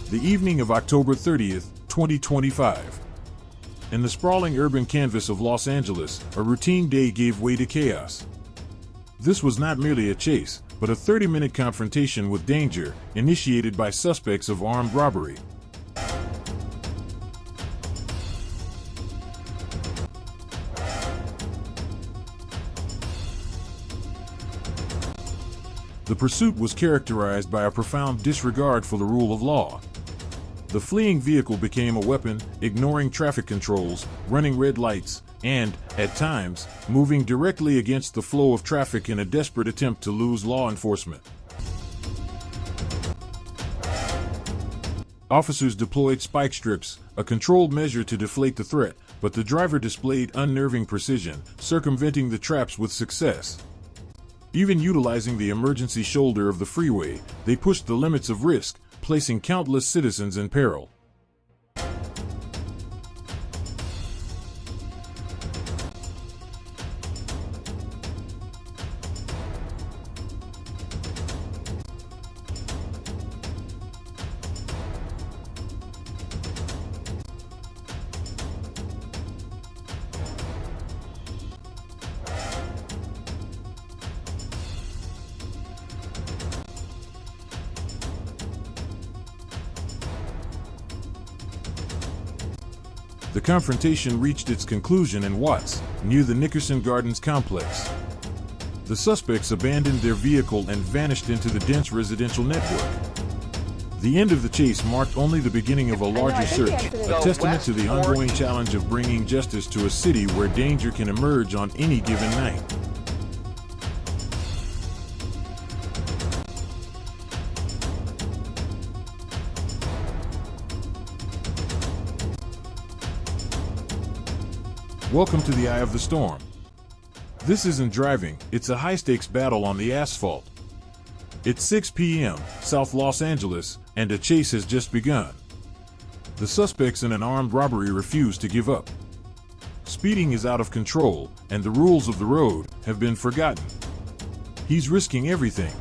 The evening of October 30th, 2025. In the sprawling urban canvas of Los Angeles, a routine day gave way to chaos. This was not merely a chase, but a 30-minute confrontation with danger, initiated by suspects of armed robbery. The pursuit was characterized by a profound disregard for the rule of law. The fleeing vehicle became a weapon, ignoring traffic controls, running red lights, and, at times, moving directly against the flow of traffic in a desperate attempt to lose law enforcement. Officers deployed spike strips, a controlled measure to deflate the threat, but the driver displayed unnerving precision, circumventing the traps with success. Even utilizing the emergency shoulder of the freeway, they pushed the limits of risk, placing countless citizens in peril. The confrontation reached its conclusion in Watts, near the Nickerson Gardens complex. The suspects abandoned their vehicle and vanished into the dense residential network. The end of the chase marked only the beginning of a larger search, a testament to the ongoing challenge of bringing justice to a city where danger can emerge on any given night. Welcome to the eye of the storm. This isn't driving, it's a high-stakes battle on the asphalt. It's 6 p.m., South Los Angeles, and a chase has just begun. The suspects in an armed robbery refuse to give up. Speeding is out of control, and the rules of the road have been forgotten. He's risking everything.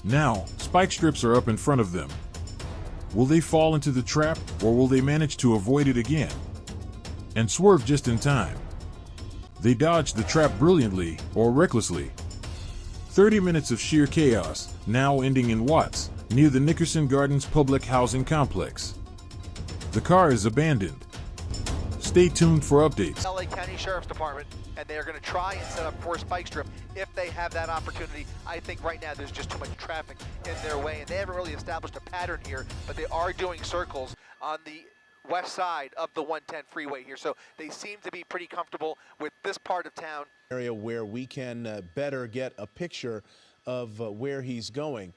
Now, spike strips are up in front of them. Will they fall into the trap, or will they manage to avoid it again? And swerve just in time? They dodged the trap brilliantly or recklessly. 30 minutes of sheer chaos, now ending in Watts, near the Nickerson Gardens public housing complex. The car is abandoned. Stay tuned for updates. LA County Sheriff's Department, and they are going to try and set up for a spike strip if they have that opportunity. I think right now there's just too much traffic in their way, and they haven't really established a pattern here, but they are doing circles on the west side of the 110 freeway here, so they seem to be pretty comfortable with this part of town. Area where we can better get a picture of where he's going.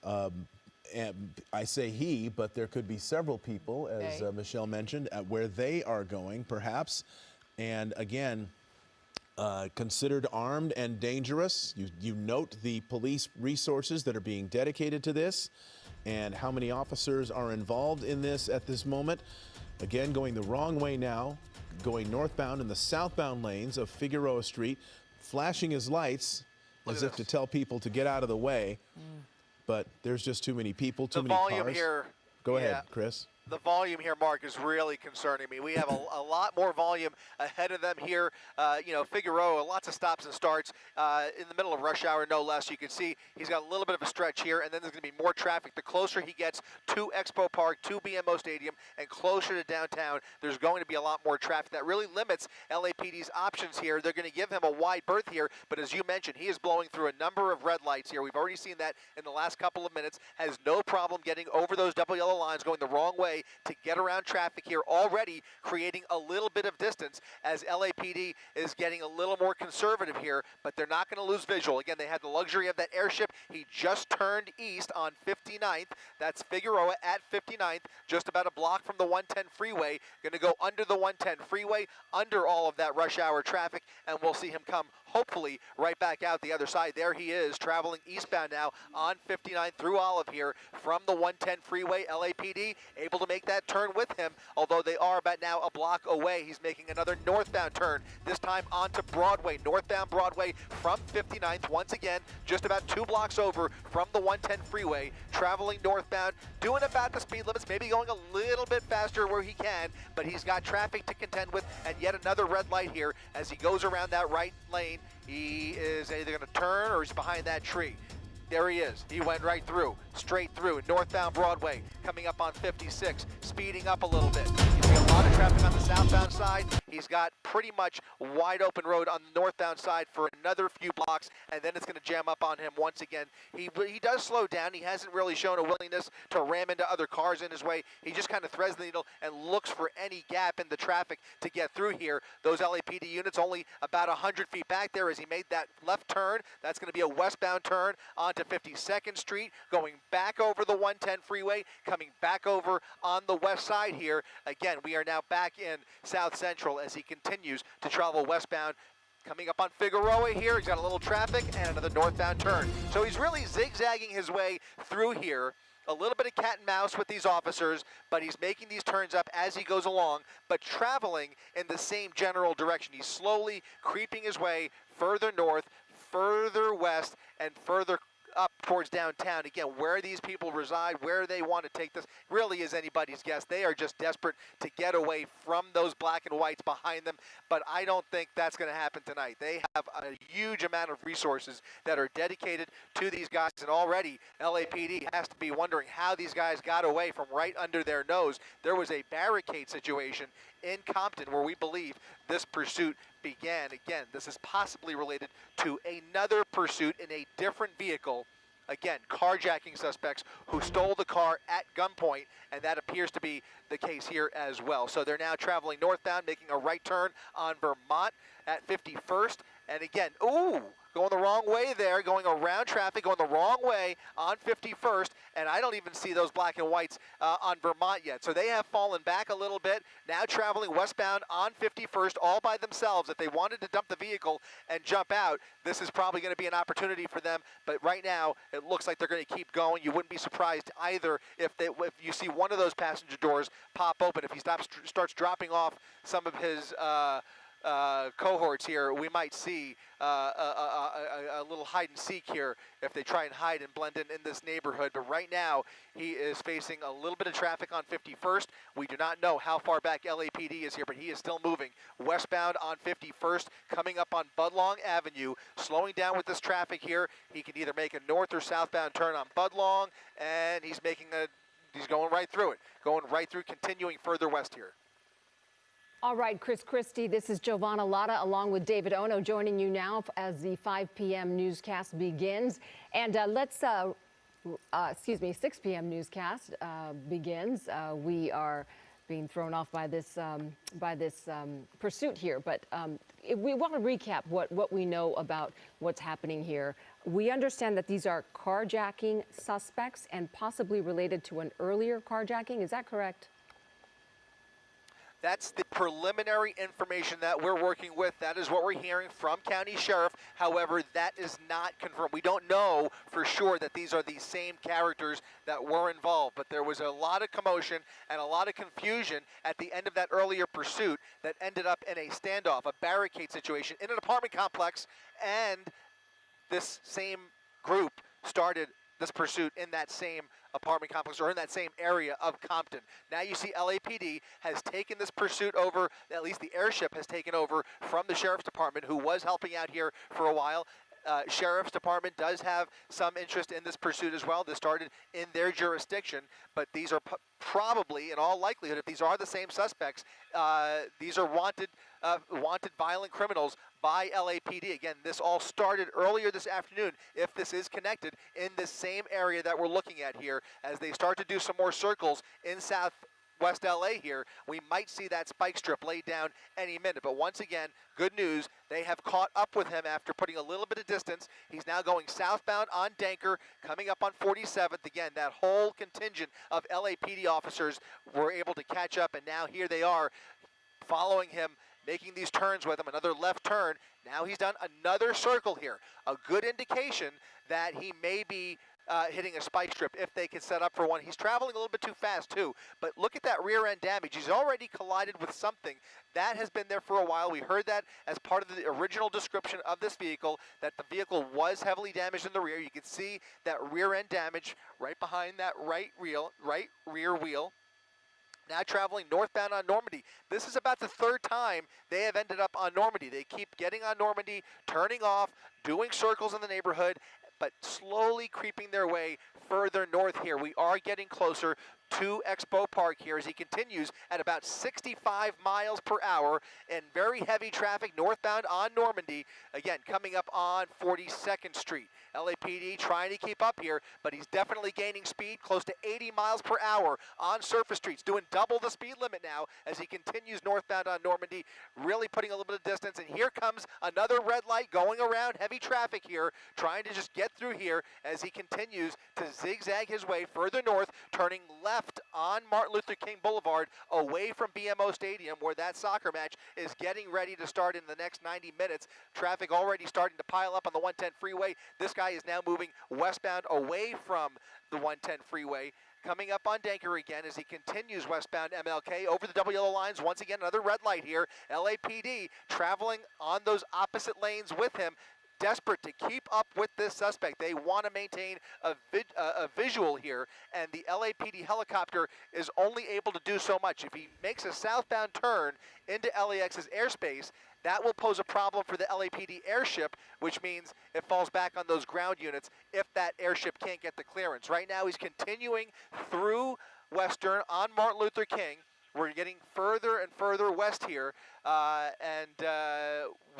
And I say he, but there could be several people, as Michelle mentioned, at where they are going, perhaps. And again, considered armed and dangerous. You note the police resources that are being dedicated to this and how many officers are involved in this at this moment. Again, going the wrong way now, going northbound in the southbound lanes of Figueroa Street, flashing his lights as if to tell people to get out of the way. But there's just too many people, too many cars. The volume here. Go ahead, Chris. The volume here, Mark, is really concerning me. We have a lot more volume ahead of them here. Figueroa, lots of stops and starts in the middle of rush hour, no less. You can see he's got a little bit of a stretch here, and then there's going to be more traffic. The closer he gets to Expo Park, to BMO Stadium, and closer to downtown, there's going to be a lot more traffic. That really limits LAPD's options here. They're going to give him a wide berth here, but as you mentioned, he is blowing through a number of red lights here. We've already seen that in the last couple of minutes. Has no problem getting over those double yellow lines, going the wrong way to get around traffic here, already creating a little bit of distance as LAPD is getting a little more conservative here, but they're not going to lose visual. Again, they had the luxury of that airship. He just turned east on 59th. That's Figueroa at 59th, just about a block from the 110 freeway. Going to go under the 110 freeway, under all of that rush hour traffic, and we'll see him come hopefully right back out the other side. There he is, traveling eastbound now on 59 through Olive here from the 110 freeway. LAPD able to make that turn with him, although they are about now a block away. He's making another northbound turn, this time onto Broadway, northbound Broadway from 59th, once again, just about 2 blocks over from the 110 freeway, traveling northbound, doing about the speed limits, maybe going a little bit faster where he can, but he's got traffic to contend with, and yet another red light here as he goes around that right lane. He is either going to turn or he's behind that tree. There he is. He went right through, straight through, northbound Broadway, coming up on 56, speeding up a little bit. He's got a lot of traffic on the southbound side. He's got pretty much wide open road on the northbound side for another few blocks, and then it's going to jam up on him once again. He does slow down. He hasn't really shown a willingness to ram into other cars in his way. He just kind of threads the needle and looks for any gap in the traffic to get through here. Those LAPD units only about 100 feet back there as he made that left turn. That's going to be a westbound turn onto 52nd Street, going back over the 110 freeway, coming back over on the west side here. Again, we are now back in South Central as he continues to travel westbound. Coming up on Figueroa here, he's got a little traffic and another northbound turn. So he's really zigzagging his way through here. A little bit of cat and mouse with these officers, but he's making these turns up as he goes along, but traveling in the same general direction. He's slowly creeping his way further north, further west, and further up towards downtown. Again, where these people reside, where they want to take this, really is anybody's guess. They are just desperate to get away from those black and whites behind them, but I don't think that's going to happen tonight. They have a huge amount of resources that are dedicated to these guys, and already LAPD has to be wondering how these guys got away from right under their nose. There was a barricade situation in Compton where we believe this pursuit began. Again, this is possibly related to another pursuit in a different vehicle. Again, carjacking suspects who stole the car at gunpoint, and that appears to be the case here as well. So they're now traveling northbound, making a right turn on Vermont at 51st. And again, ooh, going the wrong way there, going around traffic, going the wrong way on 51st, and I don't even see those black and whites on Vermont yet. So they have fallen back a little bit, now traveling westbound on 51st all by themselves. If they wanted to dump the vehicle and jump out, this is probably going to be an opportunity for them, but right now it looks like they're going to keep going. You wouldn't be surprised either if you see one of those passenger doors pop open. If he starts dropping off some of his cohorts here, we might see a little hide and seek here if they try and hide and blend in this neighborhood. But right now, he is facing a little bit of traffic on 51st. We do not know how far back LAPD is here, but he is still moving westbound on 51st, coming up on Budlong Avenue, slowing down with this traffic here. He can either make a north or southbound turn on Budlong, and he's going right through it, going right through, continuing further west here. All right, Chris Christie, this is Giovanna Latta along with David Ono joining you now as the 5 p.m. newscast begins. And 6 p.m. newscast begins. We are being thrown off by this pursuit here, but we want to recap what we know about what's happening here. We understand that these are carjacking suspects and possibly related to an earlier carjacking. Is that correct? That's the preliminary information that we're working with. That is what we're hearing from County Sheriff. However, that is not confirmed. We don't know for sure that these are the same characters that were involved, but there was a lot of commotion and a lot of confusion at the end of that earlier pursuit that ended up in a standoff, a barricade situation in an apartment complex, and this same group started this pursuit in that same apartment complex or in that same area of Compton. Now you see LAPD has taken this pursuit over, at least the airship has taken over from the Sheriff's Department, who was helping out here for a while. Sheriff's Department does have some interest in this pursuit as well. This started in their jurisdiction, but these are probably, in all likelihood, if these are the same suspects, these are wanted violent criminals by LAPD. Again, this all started earlier this afternoon, if this is connected, in this same area that we're looking at here. As they start to do some more circles in Southwest LA here, we might see that spike strip laid down any minute. But once again, good news, they have caught up with him after putting a little bit of distance. He's now going southbound on Danker, coming up on 47th. Again, that whole contingent of LAPD officers were able to catch up, and now here they are following him, making these turns with him. Another left turn. Now he's done another circle here. A good indication that he may be hitting a spike strip if they can set up for one. He's traveling a little bit too fast too, but look at that rear end damage. He's already collided with something that has been there for a while. We heard that as part of the original description of this vehicle, that the vehicle was heavily damaged in the rear. You can see that rear end damage right behind that right rear wheel. Now traveling northbound on Normandy. This is about the third time they have ended up on Normandy. They keep getting on Normandy, turning off, doing circles in the neighborhood, but slowly creeping their way further north here. We are getting closer to Expo Park here as he continues at about 65 miles per hour in very heavy traffic northbound on Normandy. Again, coming up on 42nd Street. LAPD trying to keep up here, but he's definitely gaining speed, close to 80 miles per hour on surface streets, doing double the speed limit now as he continues northbound on Normandy, really putting a little bit of distance. And here comes another red light going around heavy traffic here, trying to just get through here as he continues to zigzag his way further north, turning left on Martin Luther King Boulevard away from BMO Stadium, where that soccer match is getting ready to start in the next 90 minutes. Traffic already starting to pile up on the 110 freeway. This guy is now moving westbound away from the 110 freeway. Coming up on Danker again as he continues westbound MLK over the double yellow lines. Once again, another red light here. LAPD traveling on those opposite lanes with him, desperate to keep up with this suspect. They want to maintain a visual here, and the LAPD helicopter is only able to do so much. If he makes a southbound turn into LAX's airspace, that will pose a problem for the LAPD airship, which means it falls back on those ground units if that airship can't get the clearance. Right now, he's continuing through Western on Martin Luther King. We're getting further and further west here, and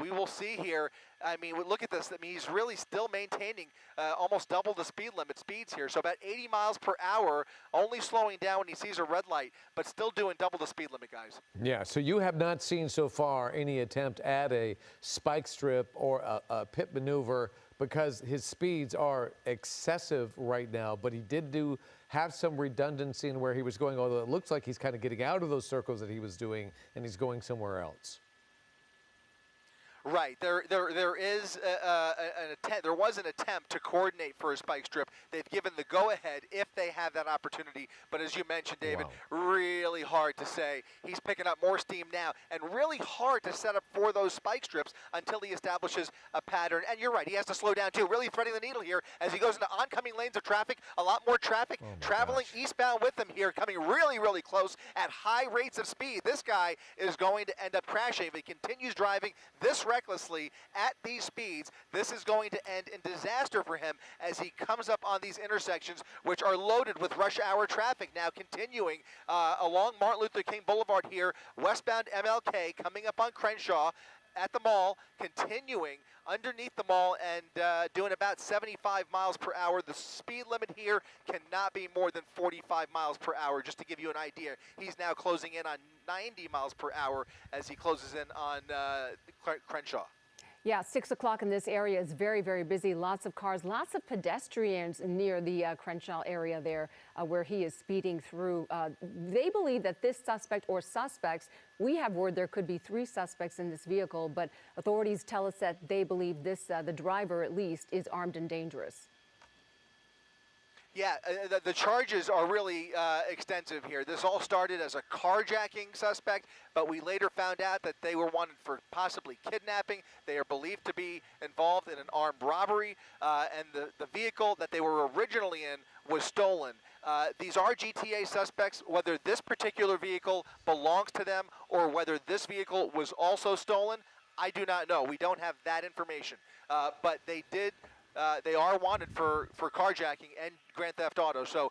we will see here. I mean, look at this. I mean, he's really still maintaining almost double the speed limit speeds here. So about 80 miles per hour, only slowing down when he sees a red light, but still doing double the speed limit, guys. Yeah, so you have not seen so far any attempt at a spike strip or a pit maneuver because his speeds are excessive right now, but he did have some redundancy in where he was going, although it looks like he's kind of getting out of those circles that he was doing and he's going somewhere else. Right. There is an attempt. There was an attempt to coordinate for a spike strip. They've given the go-ahead if they have that opportunity. But as you mentioned, David, really hard to say. He's picking up more steam now, and really hard to set up for those spike strips until he establishes a pattern. And you're right. He has to slow down too. Really threading the needle here as he goes into oncoming lanes of traffic. A lot more traffic traveling eastbound with him here, coming really, really close at high rates of speed. This guy is going to end up crashing if he continues driving this recklessly at these speeds. This is going to end in disaster for him as he comes up on these intersections, which are loaded with rush hour traffic. Now continuing along Martin Luther King Boulevard here, westbound MLK, coming up on Crenshaw at the mall, continuing underneath the mall and doing about 75 miles per hour. The speed limit here cannot be more than 45 miles per hour, just to give you an idea. He's now closing in on 90 miles per hour as he closes in on Crenshaw. Yeah, 6 o'clock in this area is very, very busy. Lots of cars, lots of pedestrians near the Crenshaw area there where he is speeding through. They believe that this suspect or suspects, we have word there could be 3 suspects in this vehicle, but authorities tell us that they believe this, the driver at least, is armed and dangerous. Yeah, the charges are really extensive here. This all started as a carjacking suspect, but we later found out that they were wanted for possibly kidnapping. They are believed to be involved in an armed robbery, and the vehicle that they were originally in was stolen. These are GTA suspects. Whether this particular vehicle belongs to them or whether this vehicle was also stolen, I do not know. We don't have that information, but they did. They are wanted for carjacking and grand theft auto. So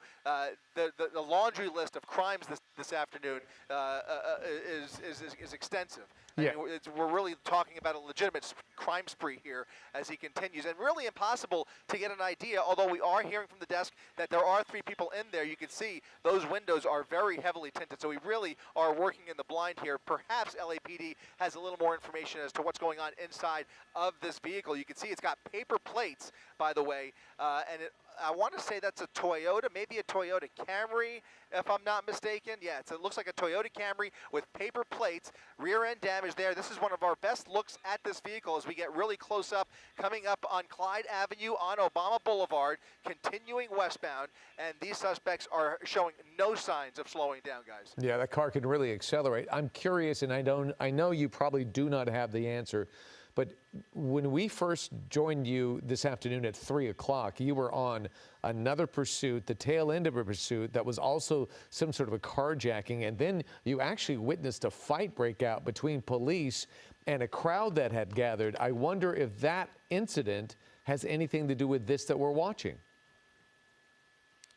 the laundry list of crimes this afternoon is extensive. Yeah. I mean, we're really talking about a legitimate crime spree here as he continues, and really impossible to get an idea, although we are hearing from the desk that there are 3 people in there. You can see those windows are very heavily tinted, so we really are working in the blind here. Perhaps LAPD has a little more information as to what's going on inside of this vehicle. You can see it's got paper plates plates, by the way, and I want to say that's a Toyota, maybe a Toyota Camry, if I'm not mistaken. Yeah, it looks like a Toyota Camry with paper plates, rear end damage there. This is one of our best looks at this vehicle as we get really close up, coming up on Clyde Avenue on Obama Boulevard, continuing westbound, and these suspects are showing no signs of slowing down, guys. Yeah, that car can really accelerate. I'm curious, and I know you probably do not have the answer, but when we first joined you this afternoon at 3 o'clock, you were on another pursuit, the tail end of a pursuit that was also some sort of a carjacking, and then you actually witnessed a fight break out between police and a crowd that had gathered. I wonder if that incident has anything to do with this that we're watching.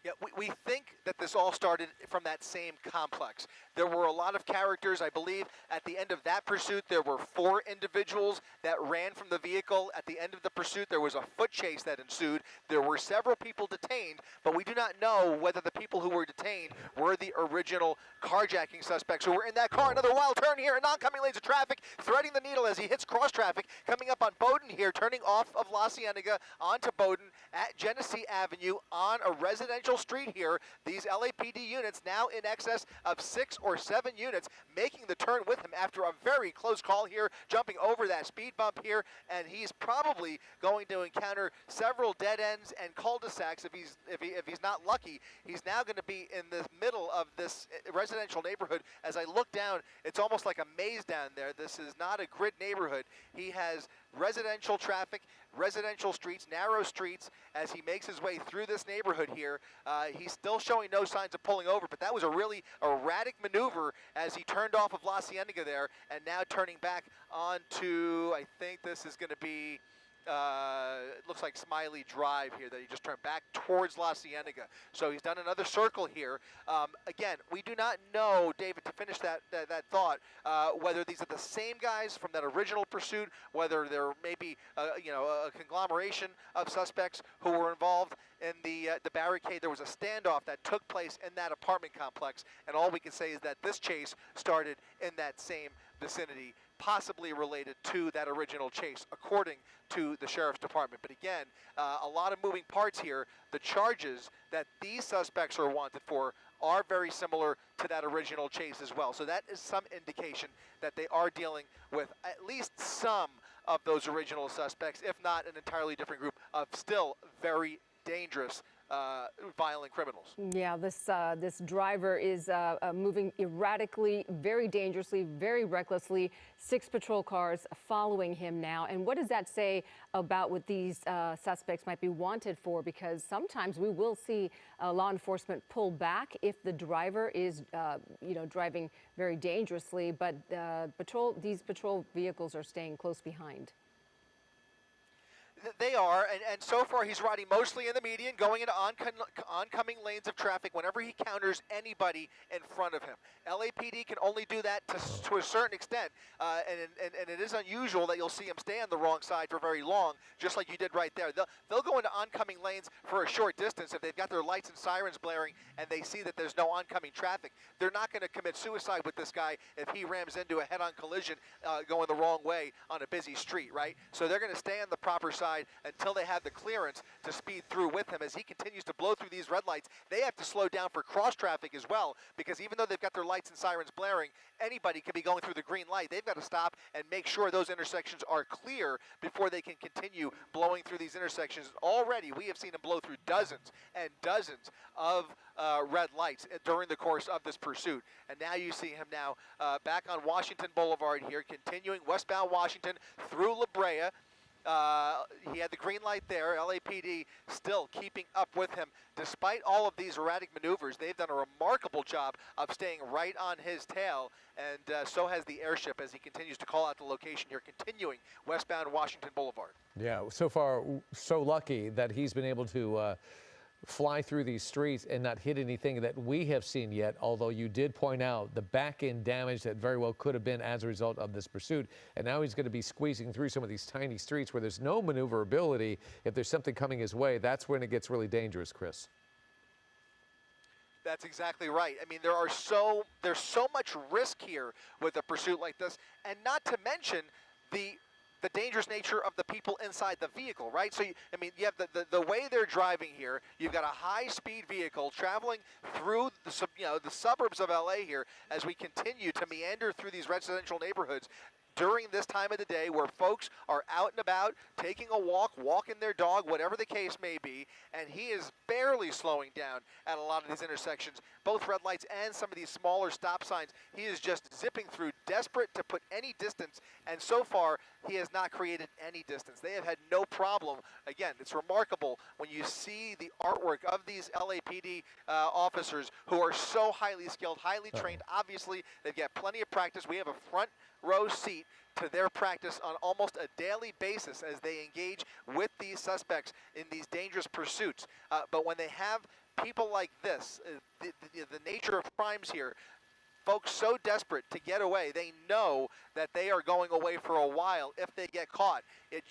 Yeah, we think that this all started from that same complex. There were a lot of characters. I believe at the end of that pursuit, there were 4 individuals that ran from the vehicle. At the end of the pursuit, there was a foot chase that ensued. There were several people detained, but we do not know whether the people who were detained were the original carjacking suspects who were in that car. Another wild turn here in oncoming lanes of traffic, threading the needle as he hits cross traffic, coming up on Bowdoin here, turning off of La Cienega onto Bowdoin at Genesee Avenue on a residential street here. These LAPD units now in excess of 6 or 7 units making the turn with him after a very close call here, jumping over that speed bump here, and he's probably going to encounter several dead ends and cul-de-sacs if he's not lucky. He's now going to be in the middle of this residential neighborhood. As I look down, it's almost like a maze down there. This is not a grid neighborhood. He has residential traffic, residential streets, narrow streets as he makes his way through this neighborhood here. He's still showing no signs of pulling over, but that was a really erratic maneuver as he turned off of La Cienega there and now turning back onto, I think this is going to be, it looks like Smiley Drive here that he just turned back towards La Cienega. So he's done another circle here. Again, we do not know, David, to finish that thought, whether these are the same guys from that original pursuit, whether there may be a conglomeration of suspects who were involved in the barricade. There was a standoff that took place in that apartment complex, and all we can say is that this chase started in that same vicinity, possibly related to that original chase, according to the Sheriff's Department. But again, a lot of moving parts here. The charges that these suspects are wanted for are very similar to that original chase as well. So that is some indication that they are dealing with at least some of those original suspects, if not an entirely different group of still very dangerous violent criminals. Yeah, this driver is moving erratically, very dangerously, very recklessly. 6 patrol cars following him now. And what does that say about what these suspects might be wanted for? Because sometimes we will see law enforcement pull back if the driver is, driving very dangerously. But these patrol vehicles are staying close behind. They are, and so far he's riding mostly in the median, going into oncoming lanes of traffic whenever he counters anybody in front of him. LAPD can only do that to a certain extent, and it is unusual that you'll see him stay on the wrong side for very long, just like you did right there. They'll go into oncoming lanes for a short distance if they've got their lights and sirens blaring and they see that there's no oncoming traffic. They're not going to commit suicide with this guy if he rams into a head-on collision going the wrong way on a busy street, right? So they're going to stay on the proper side until they have the clearance to speed through with him. As he continues to blow through these red lights, they have to slow down for cross traffic as well, because even though they've got their lights and sirens blaring, anybody can be going through the green light. They've got to stop and make sure those intersections are clear before they can continue blowing through these intersections. Already, we have seen him blow through dozens and dozens of red lights during the course of this pursuit. And now you see him now back on Washington Boulevard here, continuing westbound Washington through La Brea. He had the green light there. LAPD still keeping up with him. Despite all of these erratic maneuvers, they've done a remarkable job of staying right on his tail, and so has the airship as he continues to call out the location here, continuing westbound Washington Boulevard. Yeah, so far, so lucky that he's been able to fly through these streets and not hit anything that we have seen yet, although you did point out the back-end damage that very well could have been as a result of this pursuit. And now he's going to be squeezing through some of these tiny streets where there's no maneuverability. If there's something coming his way, that's when it gets really dangerous, Chris. That's exactly right. I mean, there's so much risk here with a pursuit like this, and not to mention the the dangerous nature of the people inside the vehicle, right? So, I mean, you have the way they're driving here. You've got a high-speed vehicle traveling through the suburbs of LA here as we continue to meander through these residential neighborhoods during this time of the day where folks are out and about, taking a walk, walking their dog, whatever the case may be, and he is barely slowing down at a lot of these intersections, both red lights and some of these smaller stop signs. He is just zipping through, desperate to put any distance, and so far, he has not created any distance. They have had no problem. Again, it's remarkable when you see the artwork of these LAPD officers who are so highly skilled, highly trained. Obviously, they've got plenty of practice. We have a front row seat to their practice on almost a daily basis as they engage with these suspects in these dangerous pursuits. But when they have people like this, the nature of crimes here, folks so desperate to get away, they know that they are going away for a while if they get caught. It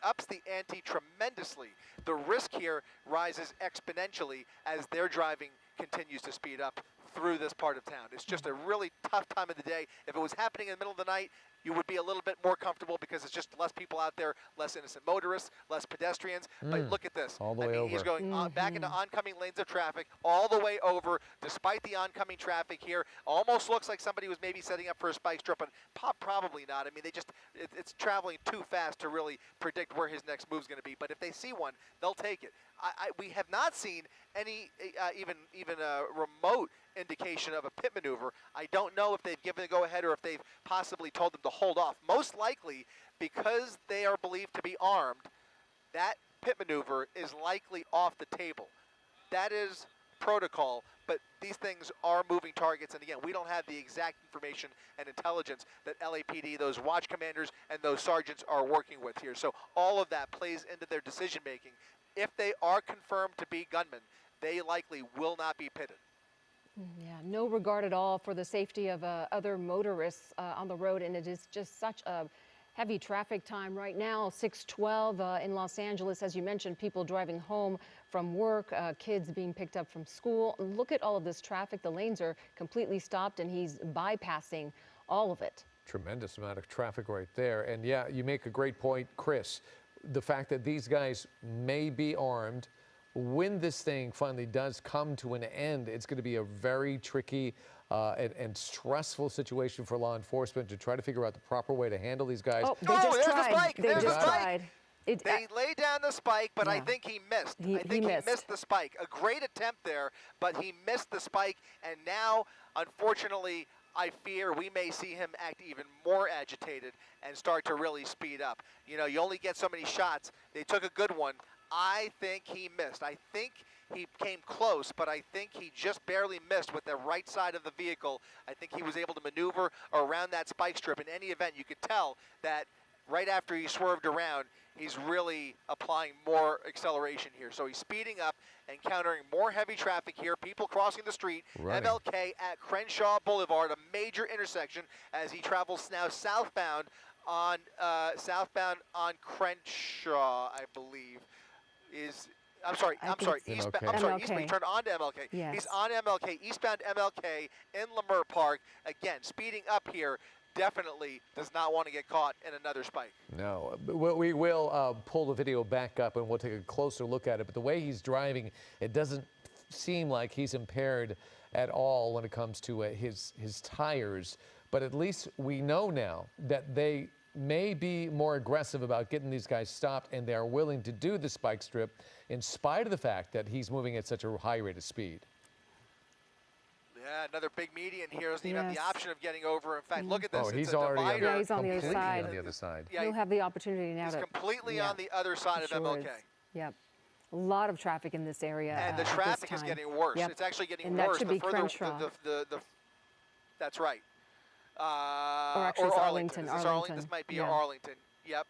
ups the ante tremendously. The risk here rises exponentially as their driving continues to speed up through this part of town. It's just a really tough time of the day. If it was happening in the middle of the night, you would be a little bit more comfortable because it's just less people out there, less innocent motorists, less pedestrians. But look at this. All the way over. He's going back into oncoming lanes of traffic all the way over, despite the oncoming traffic here. Almost looks like somebody was maybe setting up for a spike strip, but probably not. I mean, it's traveling too fast to really predict where his next move is going to be. But if they see one, they'll take it. We have not seen any even a remote indication of a pit maneuver. I don't know if they've given the go-ahead or if they've possibly told them to hold off. Most likely, because they are believed to be armed, that pit maneuver is likely off the table. That is protocol, but these things are moving targets, and again, we don't have the exact information and intelligence that LAPD, those watch commanders, and those sergeants are working with here. So all of that plays into their decision-making. If they are confirmed to be gunmen, they likely will not be pitted. Yeah, no regard at all for the safety of other motorists on the road, and it is just such a heavy traffic time right now. 6:12 in Los Angeles, as you mentioned, people driving home from work, kids being picked up from school. Look at all of this traffic. The lanes are completely stopped, and he's bypassing all of it. Tremendous amount of traffic right there. And yeah, you make a great point, Chris. The fact that these guys may be armed. When this thing finally does come to an end, it's going to be a very tricky and stressful situation for law enforcement to try to figure out the proper way to handle these guys. Oh, they just tried. The spike. They just tried. They laid down the spike, but I think he missed. I think he missed the spike. A great attempt there, but he missed the spike, and now, unfortunately, I fear we may see him act even more agitated and start to really speed up. You know, you only get so many shots. They took a good one. I think he missed. I think he came close, but I think he just barely missed with the right side of the vehicle. I think he was able to maneuver around that spike strip. In any event, you could tell that right after he swerved around, he's really applying more acceleration here. So he's speeding up, encountering more heavy traffic here, people crossing the street, MLK at Crenshaw Boulevard, a major intersection as he travels now southbound on Crenshaw, I believe. I'm sorry, eastbound. He turned on to MLK. Yes. He's on MLK, eastbound MLK in Lamar Park. Again, speeding up here, definitely does not want to get caught in another spike. No, we will pull the video back up and we'll take a closer look at it. But the way he's driving, it doesn't seem like he's impaired at all when it comes to his tires. But at least we know now that they may be more aggressive about getting these guys stopped, and they are willing to do the spike strip in spite of the fact that he's moving at such a high rate of speed. Yeah, another big median here. Doesn't even have the option of getting over. In fact, look at this. Oh, he's it's a already divider. Yeah, he's on the other side. On the other side. Yeah, He'll have the opportunity now he's to... completely on the other side of MLK. Yep. A lot of traffic in this area. And the traffic is getting worse. Yep. It's actually getting and worse. That should be Crenshaw. That's right. Or actually, it's Arlington. This might be Arlington. Yep.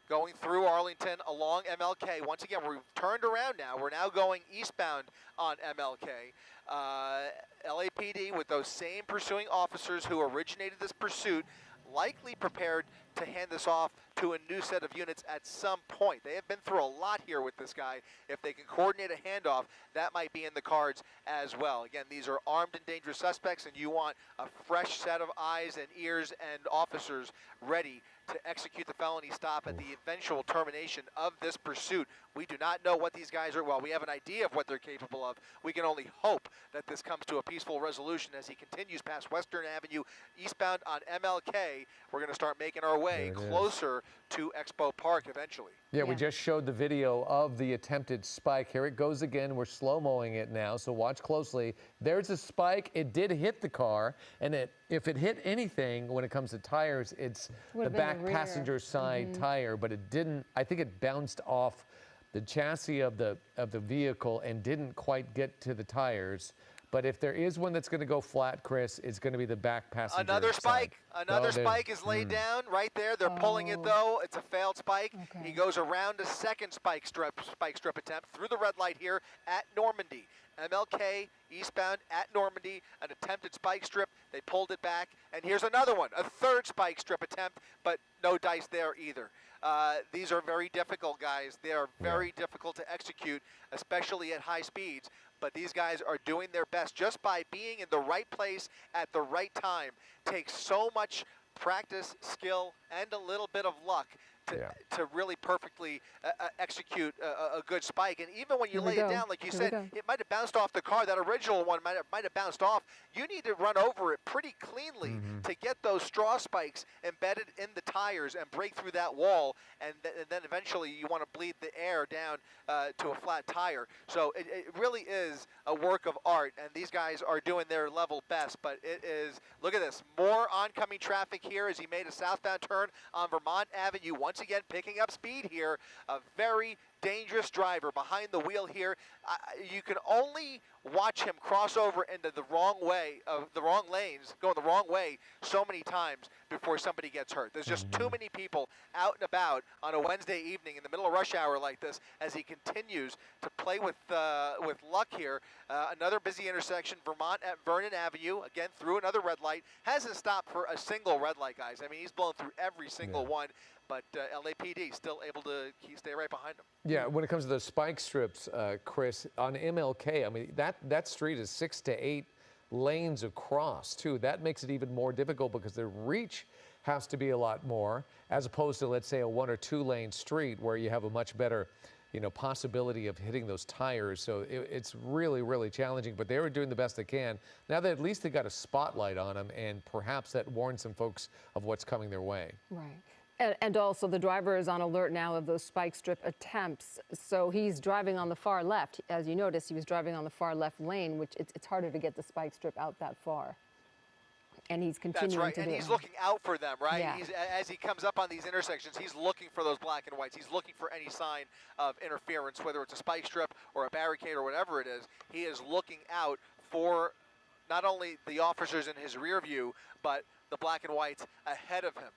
Going through Arlington along MLK. Once again, we've turned around now. We're now going eastbound on MLK. LAPD with those same pursuing officers who originated this pursuit, likely prepared to hand this off to a new set of units at some point. They have been through a lot here with this guy. If they can coordinate a handoff, that might be in the cards as well. Again, these are armed and dangerous suspects, and you want a fresh set of eyes and ears and officers ready to execute the felony stop at the eventual termination of this pursuit. We do not know what these guys are. Well, we have an idea of what they're capable of. We can only hope that this comes to a peaceful resolution as he continues past Western Avenue, eastbound on MLK. We're going to start making our way closer to Expo Park eventually. Yeah, we just showed the video of the attempted spike. Here it goes again. We're slow-moing it now, so watch closely. There's a spike. It did hit the car, and if it hit anything when it comes to tires, it's the back passenger side tire, but it didn't. I think it bounced off the chassis of the vehicle and didn't quite get to the tires. But if there is one that's going to go flat, Chris, it's going to be the back passenger Another spike. side. Another spike is laid down right there. They're pulling it though. It's a failed spike. He goes around a second spike strip attempt through the red light here at Normandy. MLK eastbound at Normandy, an attempted spike strip. They pulled it back, and here's another one, a third spike strip attempt, but no dice there either. These are very difficult, guys. They are very difficult to execute, especially at high speeds. But these guys are doing their best just by being in the right place at the right time. Takes so much practice, skill, and a little bit of luck to really perfectly execute a good spike. And even when you lay it down, like you said, it might have bounced off the car. That original one might have bounced off. You need to run over it pretty cleanly to get those straw spikes embedded in the tires and break through that wall. And then eventually you want to bleed the air down to a flat tire. So it really is a work of art. And these guys are doing their level best. But it is, look at this, more oncoming traffic here as he made a southbound turn on Vermont Avenue. Once again, picking up speed here. A very dangerous driver behind the wheel here. You can only watch him cross over into the wrong way, the wrong lanes, going the wrong way so many times before somebody gets hurt. There's just too many people out and about on a Wednesday evening in the middle of rush hour like this as he continues to play with luck here. Another busy intersection, Vermont at Vernon Avenue, again through another red light. Hasn't stopped for a single red light, guys. I mean, he's blown through every single one. But LAPD still able to stay right behind him. Yeah, when it comes to the spike strips, Chris, on MLK, I mean, that street is 6 to 8 lanes across, too. That makes it even more difficult because the reach has to be a lot more, as opposed to, let's say, a 1 or 2 lane street where you have a much better, possibility of hitting those tires. So it's really, really challenging, but they were doing the best they can. Now that at least they got a spotlight on them, and perhaps that warns some folks of what's coming their way. Right. And also the driver is on alert now of those spike strip attempts. So he's driving on the far left. As you noticed, he was driving on the far left lane, which it's harder to get the spike strip out that far. And he's continuing to do it. That's right, and he's looking out for them, right? Yeah. As he comes up on these intersections, he's looking for those black and whites. He's looking for any sign of interference, whether it's a spike strip or a barricade or whatever it is. He is looking out for not only the officers in his rear view, but the black and whites ahead of him.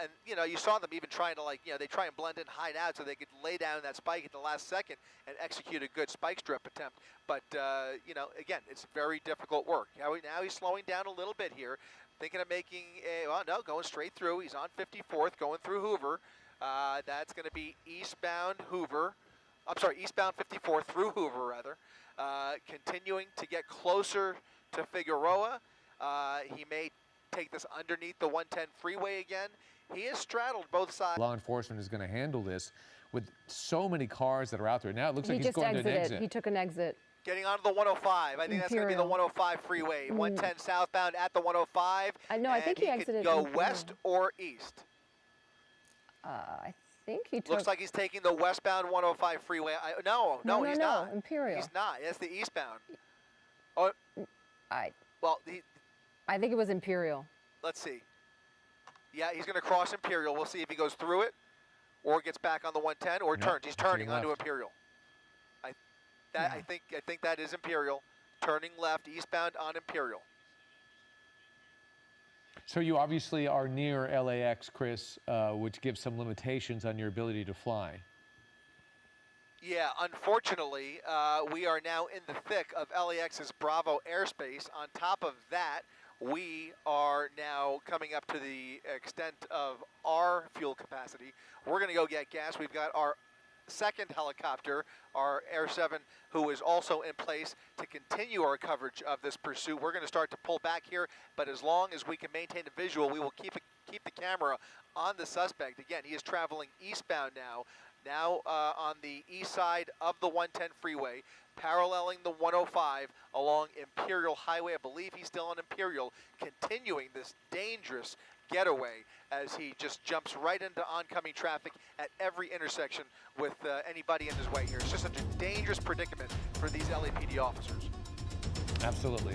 And, you saw them even trying to, they try and blend in, hide out so they could lay down that spike at the last second and execute a good spike strip attempt. But, again, it's very difficult work. Now he's slowing down a little bit here, thinking of making going straight through. He's on 54th, going through Hoover. That's going to be eastbound Hoover. I'm sorry, eastbound 54th through Hoover, rather. Continuing to get closer to Figueroa. He may take this underneath the 110 freeway again. He has straddled both sides. Law enforcement is going to handle this with so many cars that are out there. Now it looks like he's going to an exit. He took an exit. Getting onto the 105. I think that's going to be the 105 freeway. 110 southbound at the 105. No, I think he exited. Could go west or east. I think he took. Looks like he's taking the westbound 105 freeway. No, he's not. Imperial. He's not. That's the eastbound. Oh. Well, I think it was Imperial. Let's see. Yeah, he's going to cross Imperial. We'll see if he goes through it or gets back on the 110 or turns. He's turning onto Imperial. I think that is Imperial. Turning left, eastbound on Imperial. So you obviously are near LAX, Chris, which gives some limitations on your ability to fly. Yeah, unfortunately, we are now in the thick of LAX's Bravo airspace. On top of that, we are now coming up to the extent of our fuel capacity. We're going to go get gas. We've got our second helicopter, our Air 7, who is also in place to continue our coverage of this pursuit. We're going to start to pull back here, but as long as we can maintain the visual, we will keep the camera on the suspect. Again, he is traveling eastbound now on the east side of the 110 freeway, paralleling the 105 along Imperial Highway. I believe he's still on Imperial, continuing this dangerous getaway as he just jumps right into oncoming traffic at every intersection with anybody in his way here. It's just such a dangerous predicament for these LAPD officers. Absolutely.